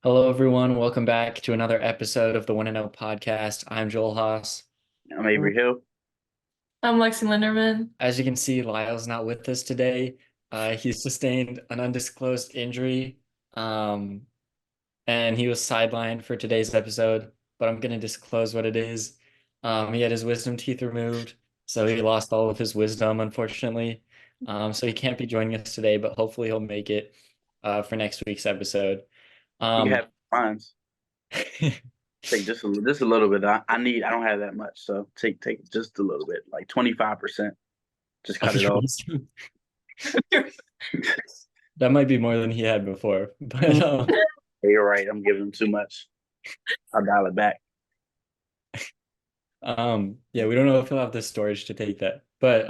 Hello, everyone. Welcome back to another episode of the One and O podcast. I'm Joel Haas. I'm Avery Hill. I'm Lexie Linderman. As you can see, Lyle's not with us today. He sustained an undisclosed injury, um, and he was sidelined for today's episode, but I'm going to disclose what it is. He had his wisdom teeth removed, so he lost all of his wisdom, unfortunately. So he can't be joining us today, but hopefully he'll make it for next week's episode. You Um, have mines. Take just a little bit. I don't have that much, so take just a little bit, like 25%. Just cut of it your off. wisdom. That might be more than he had before, but Hey, you're right. I'm giving him too much. I'll dial it back. yeah, we don't know if he'll have the storage to take that. But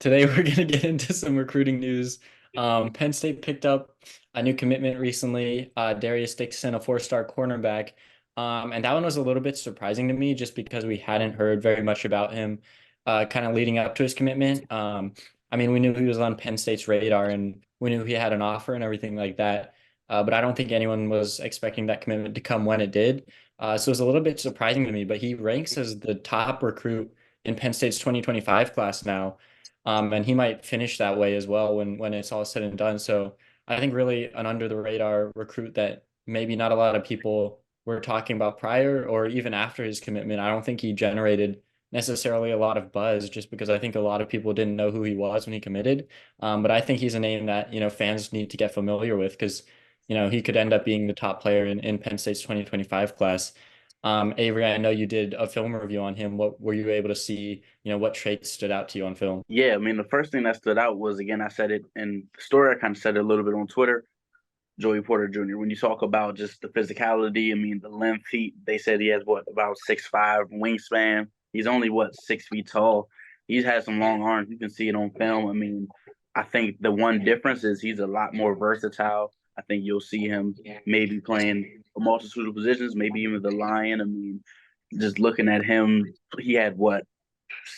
today we're gonna get into some recruiting news. Penn State picked up a new commitment recently, Darius Dixon, a four-star cornerback. And that one was a little bit surprising to me just because we hadn't heard very much about him kind of leading up to his commitment. I mean, we knew he was on Penn State's radar and we knew he had an offer and everything like that. But I don't think anyone was expecting that commitment to come when it did. So it was a little bit surprising to me, but he ranks as the top recruit in Penn State's 2025 class now. And he might finish that way as well when it's all said and done. So I think really an under the radar recruit that maybe not a lot of people were talking about prior or even after his commitment. I don't think he generated necessarily a lot of buzz just because I think a lot of people didn't know who he was when he committed. But I think he's a name that, fans need to get familiar with because, he could end up being the top player in Penn State's 2025 class. Avery, I know you did a film review on him. What were you able to see? What traits stood out to you on film? Yeah, I mean, the first thing that stood out was, again, I said it in the story. I kind of said it a little bit on Twitter. Joey Porter Jr. When you talk about just the physicality, I mean, the length, they said he has what, about 6'5" wingspan. He's only what, 6 feet tall. He's had some long arms. You can see it on film. I mean, I think the one difference is he's a lot more versatile. I think you'll see him maybe playing a multitude of positions, maybe even the lion. I mean, just looking at him, he had what,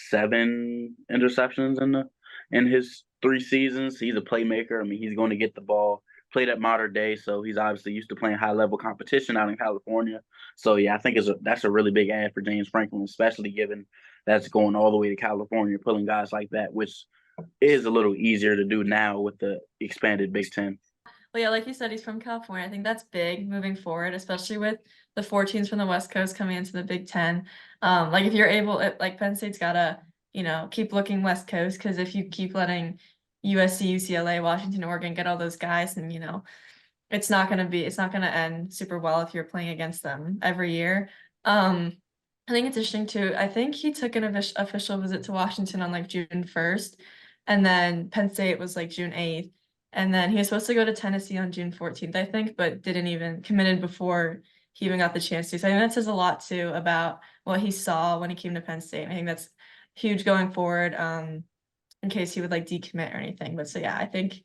7 interceptions in his 3 seasons. He's a playmaker. I mean, he's going to get the ball, played at Mater Dei, so he's obviously used to playing high level competition out in California. So yeah, I think that's a really big ad for James Franklin, especially given that's going all the way to California, pulling guys like that, which is a little easier to do now with the expanded Big Ten. Well, yeah, like you said, he's from California. I think that's big moving forward, especially with the four teams from the West Coast coming into the Big Ten. Like if you're able, like Penn State's gotta, keep looking West Coast because if you keep letting USC, UCLA, Washington, Oregon get all those guys, then it's not gonna end super well if you're playing against them every year. I think it's interesting too. I think he took an official visit to Washington on like June 1st, and then Penn State was like June 8th. And then he was supposed to go to Tennessee on June 14th, I think, but didn't even committed before he even got the chance to. So I think that says a lot too about what he saw when he came to Penn State. I think that's huge going forward, in case he would like decommit or anything. But so yeah, I think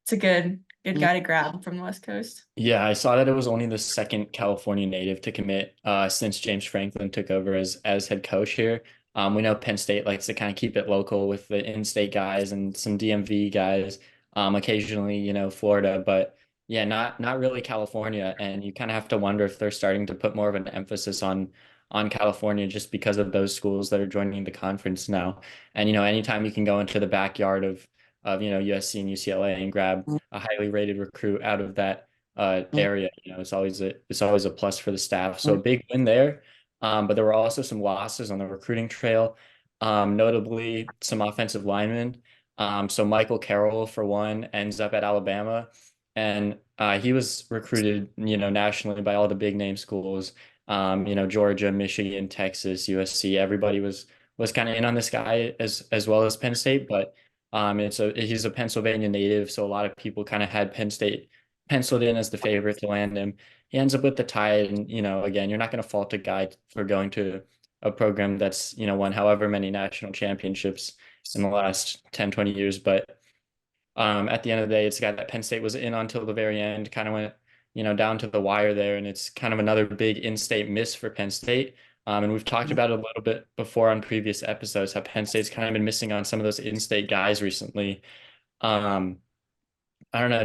it's a good guy to grab from the West Coast. Yeah, I saw that it was only the second California native to commit since James Franklin took over as head coach here. We know Penn State likes to kind of keep it local with the in-state guys and some DMV guys, occasionally, Florida, but yeah, not really California. And you kind of have to wonder if they're starting to put more of an emphasis on California just because of those schools that are joining the conference now. And anytime you can go into the backyard of USC and UCLA and grab a highly rated recruit out of that area. It's always a plus for the staff. So a big win there. But there were also some losses on the recruiting trail, notably some offensive linemen. So Michael Carroll, for one, ends up at Alabama, and he was recruited, nationally by all the big name schools. Georgia, Michigan, Texas, USC. Everybody was kind of in on this guy as well as Penn State, but he's a Pennsylvania native, so a lot of people kind of had Penn State penciled in as the favorite to land him. He ends up with the Tide, and again, you're not going to fault a guy for going to a program that's won however many national championships in the last 10, 20 years. But at the end of the day, it's a guy that Penn State was in until the very end, kind of went down to the wire there, and it's kind of another big in-state miss for Penn State. And we've talked about it a little bit before on previous episodes, how Penn State's kind of been missing on some of those in-state guys recently. Um, I don't know.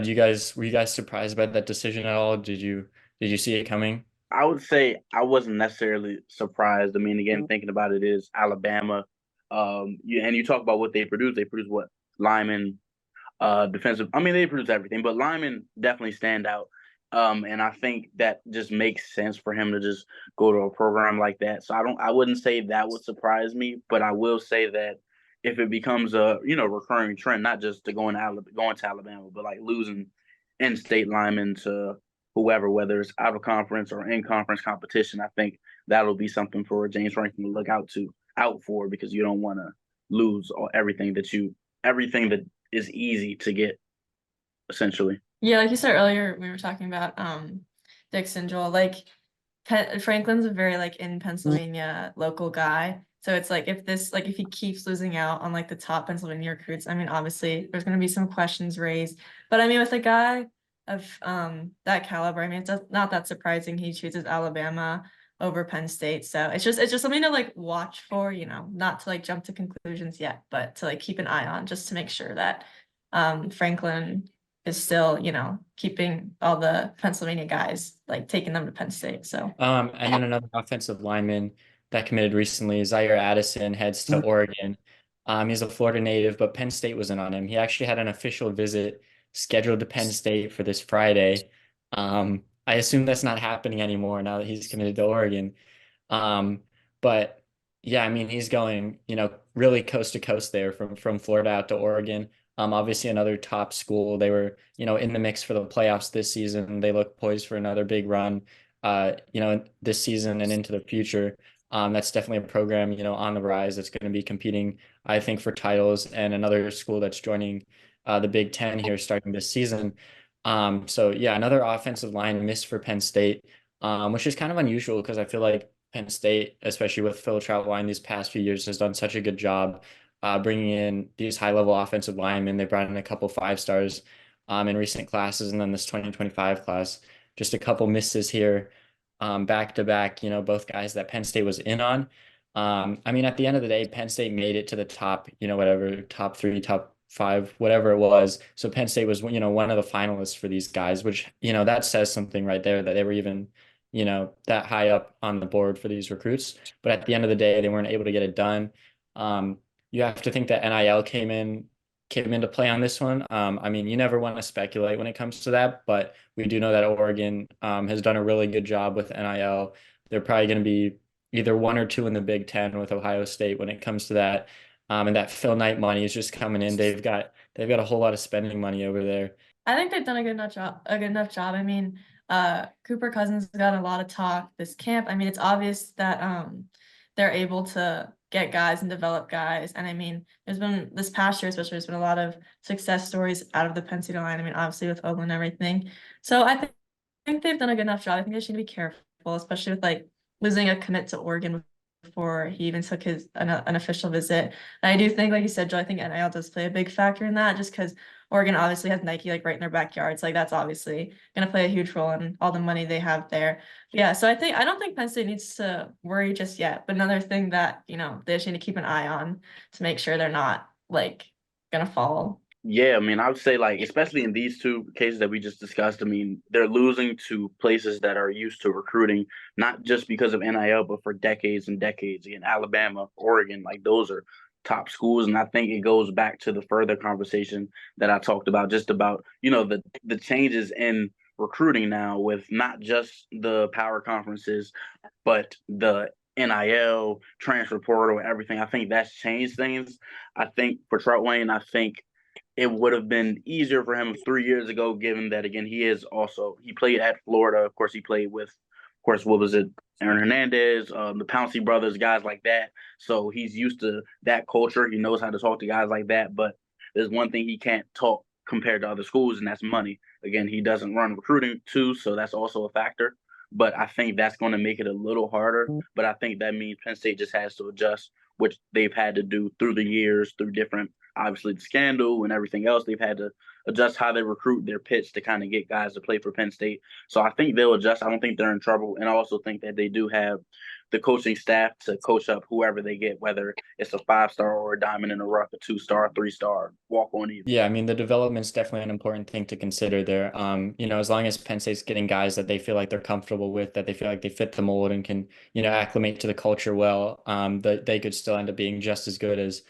Were you guys surprised by that decision at all? Did you see it coming? I would say I wasn't necessarily surprised. I mean, again, thinking about it is Alabama. And you talk about what they produce. They produce what linemen, defensive. I mean, they produce everything, but linemen definitely stand out. And I think that just makes sense for him to just go to a program like that. So I wouldn't say that would surprise me, but I will say that if it becomes a recurring trend, not just to going to Alabama, but like losing in-state linemen to whoever, whether it's out of conference or in conference competition, I think that'll be something for James Franklin to look out for because you don't want to lose everything that is easy to get essentially. Yeah, like you said earlier, we were talking about Dixon Joel. Like Franklin's a very like in Pennsylvania local guy. So it's like if he keeps losing out on like the top Pennsylvania recruits, I mean obviously there's gonna be some questions raised. But I mean with a guy of that caliber, I mean it's not that surprising he chooses Alabama over Penn State. So it's just something to like watch for, not to like jump to conclusions yet, but to like keep an eye on just to make sure that Franklin is still, keeping all the Pennsylvania guys, like taking them to Penn State. So And then another offensive lineman that committed recently, Zaire Addison, heads to Oregon. He's a Florida native, but Penn State was in on him. He actually had an official visit scheduled to Penn State for this Friday. I assume that's not happening anymore now that he's committed to Oregon. Um, but yeah, I mean, he's going, really coast to coast there from Florida out to Oregon. Obviously another top school. They were, in the mix for the playoffs this season. They look poised for another big run, this season and into the future. That's definitely a program, on the rise that's going to be competing, I think, for titles and another school that's joining the Big Ten here starting this season. So yeah, another offensive line miss for Penn State, which is kind of unusual because I feel like Penn State, especially with Phil Trautwein these past few years, has done such a good job bringing in these high-level offensive linemen. They brought in a couple five stars in recent classes, and then this 2025 class, just a couple misses here back to back. Both guys that Penn State was in on. I mean, at the end of the day, Penn State made it to the top, whatever, top three, top five, whatever it was. So Penn State was, one of the finalists for these guys, which, that says something right there that they were even, that high up on the board for these recruits. But at the end of the day, they weren't able to get it done. You have to think that NIL came into play on this one. I mean, you never want to speculate when it comes to that, but we do know that Oregon has done a really good job with NIL. They're probably going to be either one or two in the Big Ten with Ohio State when it comes to that. And that Phil Knight money is just coming in. They've got a whole lot of spending money over there. I think they've done a good enough job. I mean, Cooper Cousins got a lot of talk this camp. I mean, it's obvious that they're able to get guys and develop guys. And I mean, there's been this past year, especially, there's been a lot of success stories out of the Penn State line. I mean, obviously with Oakland and everything. So I think they've done a good enough job. I think they should be careful, especially with like losing a commit to Oregon before he even took an official visit. And I do think, like you said, Joe, I think NIL does play a big factor in that, just because Oregon obviously has Nike like right in their backyards. Like that's obviously gonna play a huge role in all the money they have there. Yeah, so I don't think Penn State needs to worry just yet. But another thing that they just need to keep an eye on to make sure they're not like gonna fall. Yeah, I mean, I would say like especially in these two cases that we just discussed, I mean, they're losing to places that are used to recruiting, not just because of NIL, but for decades and decades. Again, Alabama, Oregon, like those are top schools. And I think it goes back to the further conversation that I talked about, just about, the changes in recruiting now with not just the power conferences, but the NIL, transfer portal, everything. I think that's changed things. I think for Troutwayne, I think it would have been easier for him 3 years ago, given that again he played at Florida. Of course, he played with, of course, what was it, Aaron Hernandez, the Pouncey brothers, guys like that. So he's used to that culture. He knows how to talk to guys like that. But there's one thing he can't talk compared to other schools, and that's money. Again, he doesn't run recruiting too, so that's also a factor. But I think that's going to make it a little harder. But I think that means Penn State just has to adjust, which they've had to do through the years, through different, obviously the scandal and everything else. They've had to adjust how they recruit their pitch to kind of get guys to play for Penn State. So I think they'll adjust. I don't think they're in trouble. And I also think that they do have the coaching staff to coach up whoever they get, whether it's a 5-star or a diamond in the rough, a 2-star, 3-star, walk on even. Yeah, I mean the development's definitely an important thing to consider there. As long as Penn State's getting guys that they feel like they're comfortable with, that they feel like they fit the mold and can, acclimate to the culture well, that they could still end up being just as good as,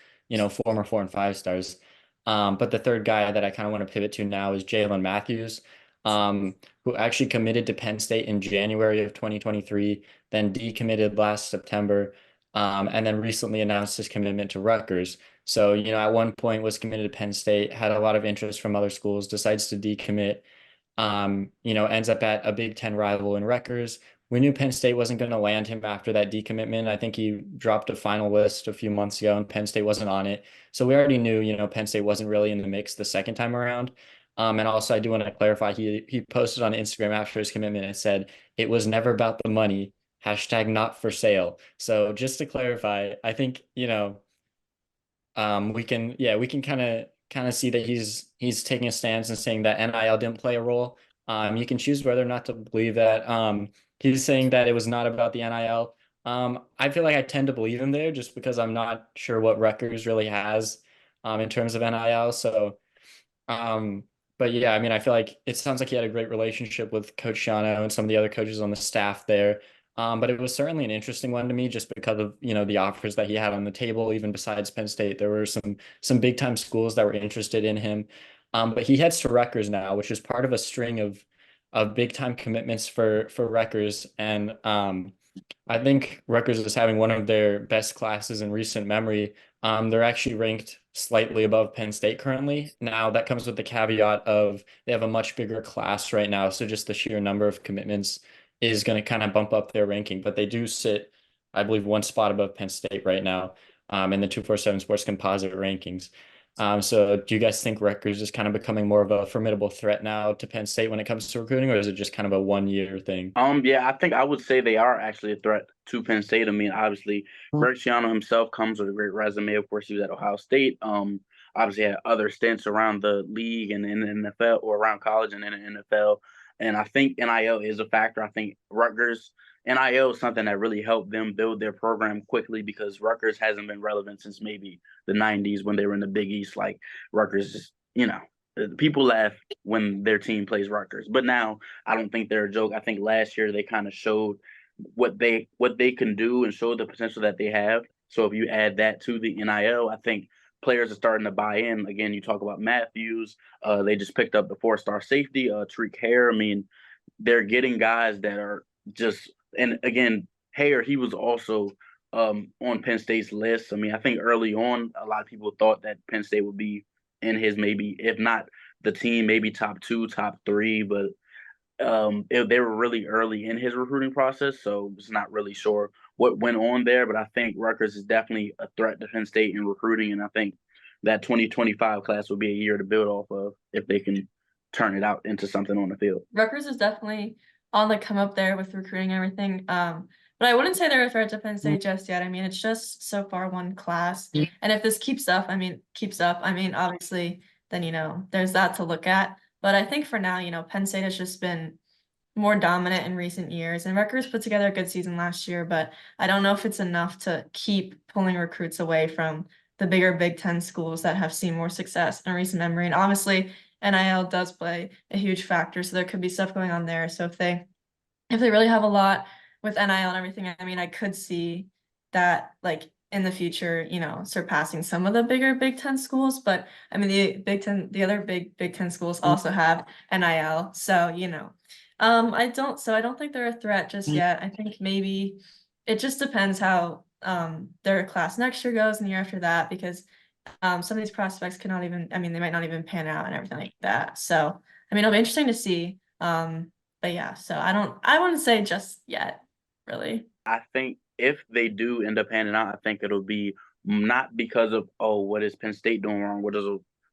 former 4 and 5 stars. But the third guy that I kind of want to pivot to now is Jalen Matthews, who actually committed to Penn State in January of 2023, then decommitted last September, and then recently announced his commitment to Rutgers. So, at one point was committed to Penn State, had a lot of interest from other schools, decides to decommit, ends up at a Big Ten rival in Rutgers. We knew Penn State wasn't going to land him after that decommitment. I think he dropped a final list a few months ago and Penn State wasn't on it. So we already knew, Penn State wasn't really in the mix the second time around. And also I do want to clarify, he posted on Instagram after his commitment and said, it was never about the money, hashtag not for sale. So just to clarify, I think, we can kind of see that he's taking a stance and saying that NIL didn't play a role. You can choose whether or not to believe that. He's saying that it was not about the NIL. I feel like I tend to believe him there just because I'm not sure what Rutgers really has in terms of NIL. So um, but yeah, I mean, I feel like it sounds like he had a great relationship with Coach Shiano and some of the other coaches on the staff there. But it was certainly an interesting one to me just because of, the offers that he had on the table. Even besides Penn State, there were some big time schools that were interested in him. But he heads to Rutgers now, which is part of a string of big time commitments for Rutgers. And I think Rutgers is having one of their best classes in recent memory. They're actually ranked slightly above Penn State currently. Now, that comes with the caveat of they have a much bigger class right now. So just the sheer number of commitments is going to kind of bump up their ranking. But they do sit, I believe, one spot above Penn State right now in the 247 Sports Composite rankings. So do you guys think Rutgers is kind of becoming more of a formidable threat now to Penn State when it comes to recruiting, or is it just kind of a 1 year thing? Yeah, I think I would say they are actually a threat to Penn State. I mean, obviously, Greg Schiano himself comes with a great resume. Of course, he was at Ohio State. Obviously had other stints around the league and in the NFL or around college and in the NFL. And I think NIL is a factor. I think Rutgers NIL is something that really helped them build their program quickly because Rutgers hasn't been relevant since maybe the 90s when they were in the Big East. Like Rutgers, people laugh when their team plays Rutgers, but now I don't think they're a joke. I think last year they kind of showed what they can do and showed the potential that they have. So if you add that to the NIL, I think players are starting to buy in. Again, you talk about Matthews. They just picked up the 4-star safety, Tariq Hare. I mean, they're getting guys that are just and again, Hare, he was also on Penn State's list. I mean, I think early on, a lot of people thought that Penn State would be in his maybe, if not the team, maybe top 2, top 3, but they were really early in his recruiting process, so just not really sure what went on there. But I think Rutgers is definitely a threat to Penn State in recruiting, and I think that 2025 class will be a year to build off of if they can turn it out into something on the field. Rutgers is definitely on the come up there with recruiting and everything. But I wouldn't say they're a threat to Penn State just yet. I mean, it's just so far one class. And if this keeps up, obviously, then, there's that to look at. But I think for now, Penn State has just been more dominant in recent years. And Rutgers put together a good season last year, but I don't know if it's enough to keep pulling recruits away from the bigger Big Ten schools that have seen more success in recent memory. And obviously, NIL does play a huge factor, so there could be stuff going on there. So if they really have a lot with NIL and everything, I mean, I could see that like in the future, surpassing some of the bigger Big Ten schools. But I mean, the other big Big Ten schools also have NIL. So, I don't think they're a threat just yet. I think maybe it just depends how their class next year goes and the year after that, because some of these prospects cannot even, I mean, they might not even pan out and everything like that. So, I mean, it'll be interesting to see. But yeah, so I wouldn't say just yet, really. I think if they do end up panning out, I think it'll be not because of, what is Penn State doing wrong? What is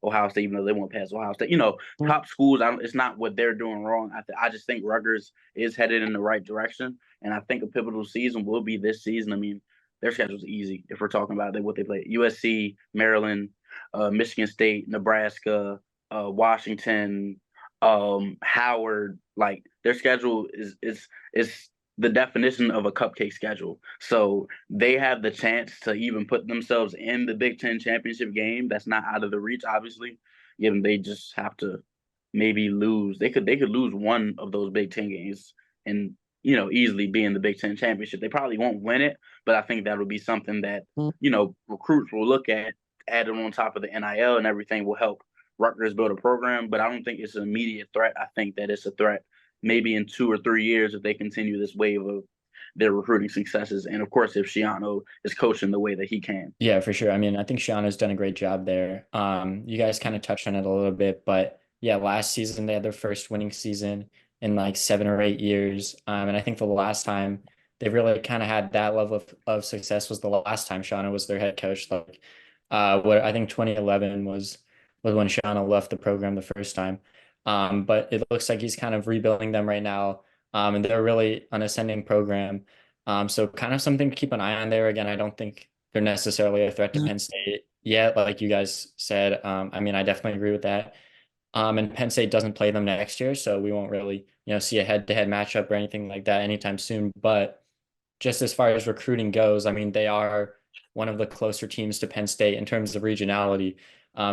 Ohio State, even though they won't pass Ohio State? Top schools, it's not what they're doing wrong. I just think Rutgers is headed in the right direction. And I think a pivotal season will be this season. I mean, their schedule's easy if we're talking about what they play. USC, Maryland, Michigan State, Nebraska, Washington, Howard. Like their schedule is the definition of a cupcake schedule. So they have the chance to even put themselves in the Big Ten championship game. That's not out of the reach, obviously. Given they just have to maybe lose. They could lose one of those Big Ten games and easily be in the Big Ten championship. They probably won't win it, but I think that'll be something that recruits will look at, added on top of the NIL and everything will help Rutgers build a program. But I don't think it's an immediate threat. I think that it's a threat maybe in 2 or 3 years if they continue this wave of their recruiting successes. And of course, if Shiano is coaching the way that he can. Yeah, for sure. I mean, I think Shiano's done a great job there. You guys kind of touched on it a little bit, but yeah, last season they had their first winning season in like 7 or 8 years. And I think the last time they really kind of had that level of success was the last time Shiano was their head coach. Like what I think 2011 was when Shiano left the program the first time. But it looks like he's kind of rebuilding them right now. And they're really an ascending program. So kind of something to keep an eye on there. Again, I don't think they're necessarily a threat to Penn State yet, like you guys said. I mean, I definitely agree with that. And Penn State doesn't play them next year, so we won't really, see a head-to-head matchup or anything like that anytime soon. But just as far as recruiting goes, I mean, they are one of the closer teams to Penn State in terms of regionality.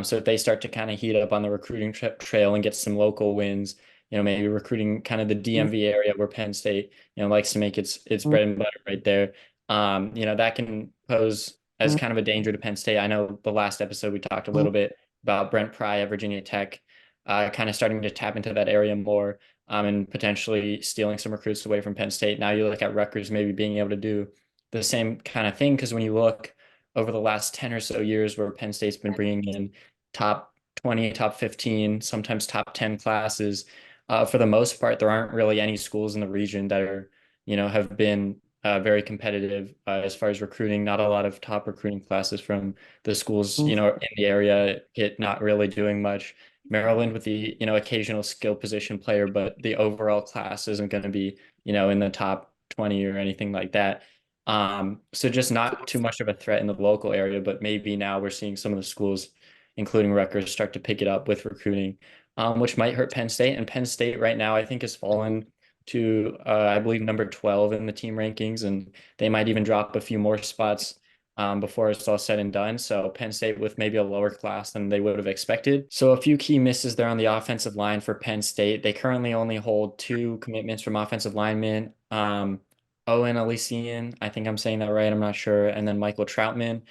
So if they start to kind of heat up on the recruiting trail and get some local wins, maybe recruiting kind of the DMV area where Penn State, likes to make its bread and butter right there. That can pose as kind of a danger to Penn State. I know the last episode we talked a little bit about Brent Pry at Virginia Tech, kind of starting to tap into that area more, and potentially stealing some recruits away from Penn State. Now you look at Rutgers maybe being able to do the same kind of thing, because when you look over the last 10 or so years where Penn State's been bringing in top 20, top 15, sometimes top 10 classes, for the most part, there aren't really any schools in the region that are, have been very competitive as far as recruiting. Not a lot of top recruiting classes from the schools, in the area, it not really doing much. Maryland with the, occasional skill position player, but the overall class isn't going to be, in the top 20 or anything like that. So just not too much of a threat in the local area, but maybe now we're seeing some of the schools, including Rutgers, start to pick it up with recruiting, which might hurt Penn State. And Penn State right now, I think, has fallen to, I believe, number 12 in the team rankings, and they might even drop a few more spots before it's all said and done. So Penn State with maybe a lower class than they would have expected. So a few key misses there on the offensive line for Penn State. They currently only hold 2 commitments from offensive linemen. Owen Elysian, I think I'm saying that right, I'm not sure, and then Michael Troutman,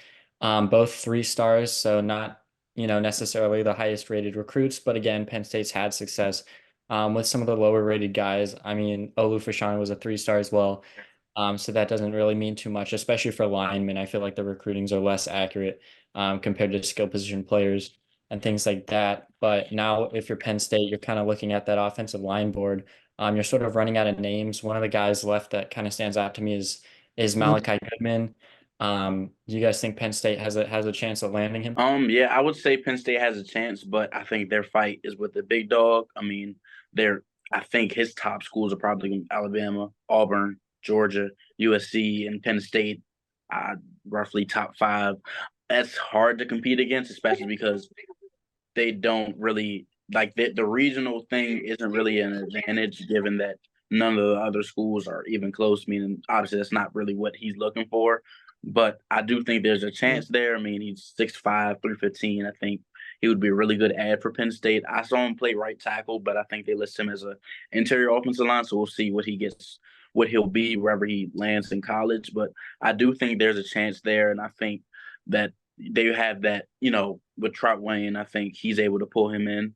both 3 stars, so not, necessarily the highest rated recruits, but again, Penn State's had success with some of the lower rated guys. I mean, Olu Fashanu was a 3 star as well. So that doesn't really mean too much, especially for linemen. I feel like the recruitings are less accurate compared to skill position players and things like that. But now, if you're Penn State, you're kind of looking at that offensive line board. You're sort of running out of names. One of the guys left that kind of stands out to me is Malachi Goodman. You guys think Penn State has a chance of landing him? Yeah, I would say Penn State has a chance, but I think their fight is with the big dog. I mean, I think his top schools are probably Alabama, Auburn, Georgia, USC, and Penn State, roughly top 5. That's hard to compete against, especially because they don't really like the regional thing isn't really an advantage given that none of the other schools are even close. Meaning, obviously, that's not really what he's looking for. But I do think there's a chance there. I mean, he's 6'5", 315. I think he would be a really good ad for Penn State. I saw him play right tackle, but I think they list him as a interior offensive line. So we'll see what he gets, what he'll be wherever he lands in college. But I do think there's a chance there, and I think that they have that, with Trout Wayne. I think he's able to pull him in.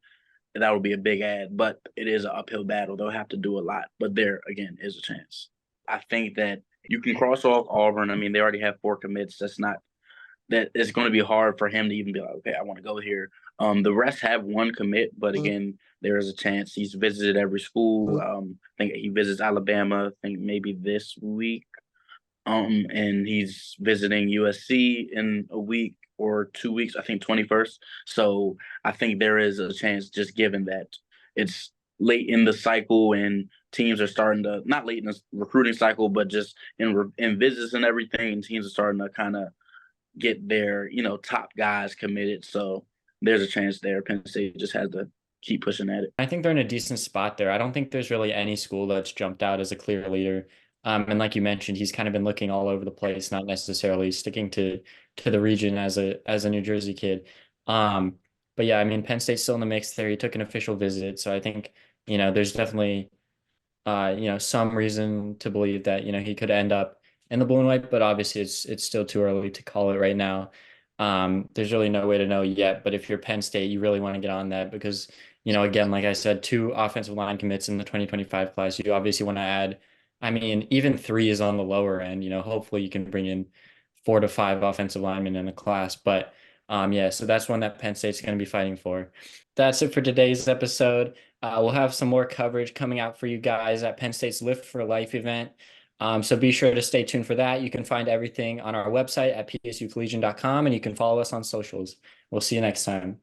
That would be a big ad, but it is an uphill battle. They'll have to do a lot, but there again is a chance. I think that you can cross off Auburn. I mean, they already have 4 commits. That it's going to be hard for him to even be like, okay, I want to go here. The rest have 1 commit, but again, there is a chance. He's visited every school. I think he visits Alabama. I think maybe this week. And he's visiting USC in a week or 2 weeks. I think 21st. So I think there is a chance, just given that it's late in the cycle and teams are starting to, not late in the recruiting cycle, but just in visits and everything, and teams are starting to kind of get their top guys committed. So there's a chance there. Penn State just has to keep pushing at it. I think they're in a decent spot there. I don't think there's really any school that's jumped out as a clear leader. And like you mentioned, he's kind of been looking all over the place, not necessarily sticking to the region as a New Jersey kid. Um, but yeah, I mean, Penn State's still in the mix there. He took an official visit, so I think, there's definitely some reason to believe that, he could end up in the blue and white, but obviously it's still too early to call it right now. There's really no way to know yet, but if you're Penn State, you really want to get on that because, again, like I said, two offensive line commits in the 2025 class. You obviously want to add, I mean, even three is on the lower end, hopefully you can bring in 4 to 5 offensive linemen in the class. But yeah, so that's one that Penn State's going to be fighting for. That's it for today's episode. We'll have some more coverage coming out for you guys at Penn State's Lift for Life event. So be sure to stay tuned for that. You can find everything on our website at psucollegian.com and you can follow us on socials. We'll see you next time.